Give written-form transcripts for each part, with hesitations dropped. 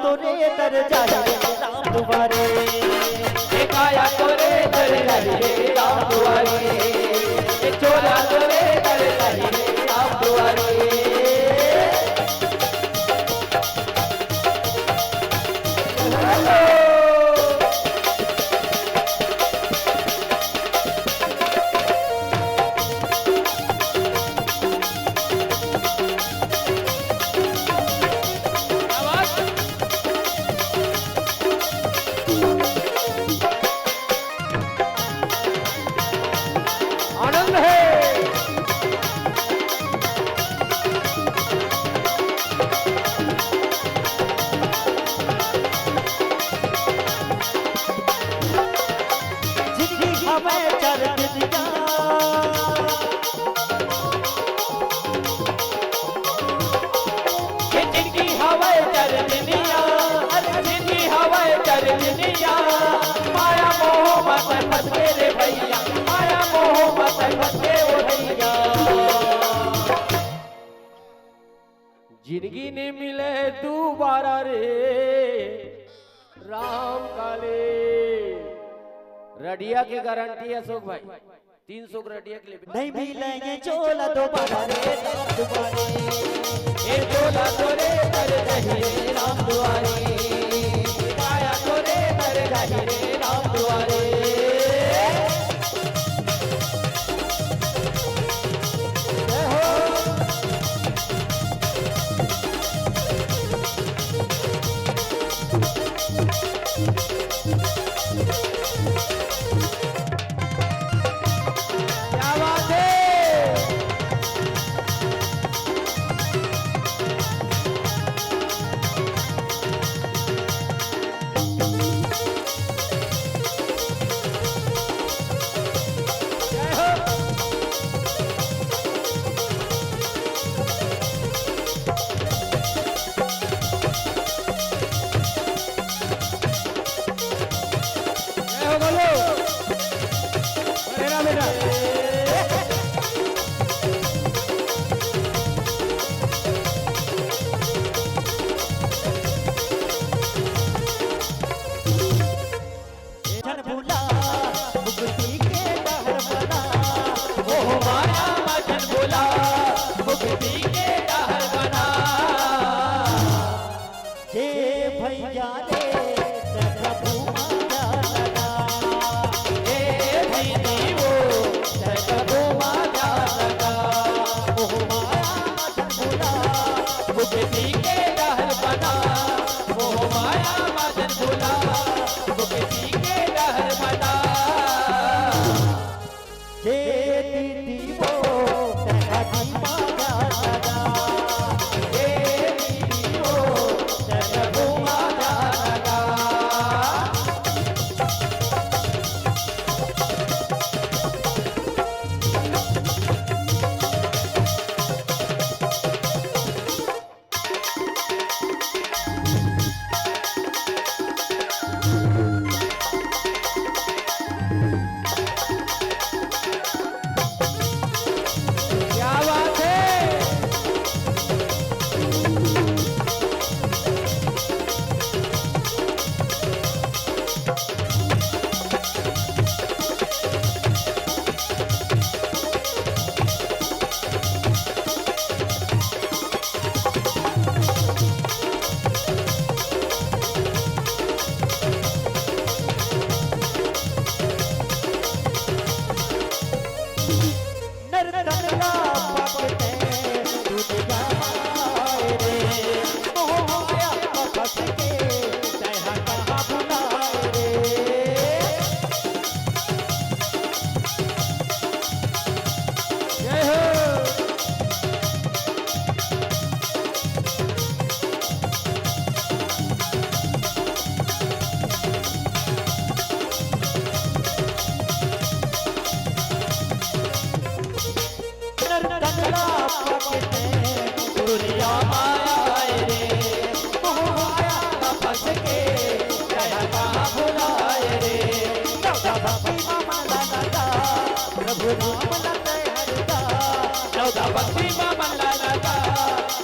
तो रे दर जाए राम दुआरे, आया तो रे दर जाए राम दुआरे, चोरा तो रे दर जाए राम दुआरे। माया मोह मत फंस के रे भैया, माया मोह मत फंस के ओ भैया। जिंदगी ने मिले दोबारा रे राम काले। रडिया की गारंटी है अशोक भाई, 300 रडिया के लिए नहीं मिलेंगे चोला दोबारा रे राम दुआरे, ये चोला तो रे दर जाए राम दुआरे, आया तो रे दर जाए राम दुआरे। क्या बात है।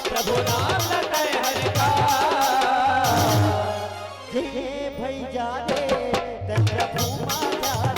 प्रभु नाम लटै हरि का। જે ભઈ જા રે તે પ્રભુ માં જા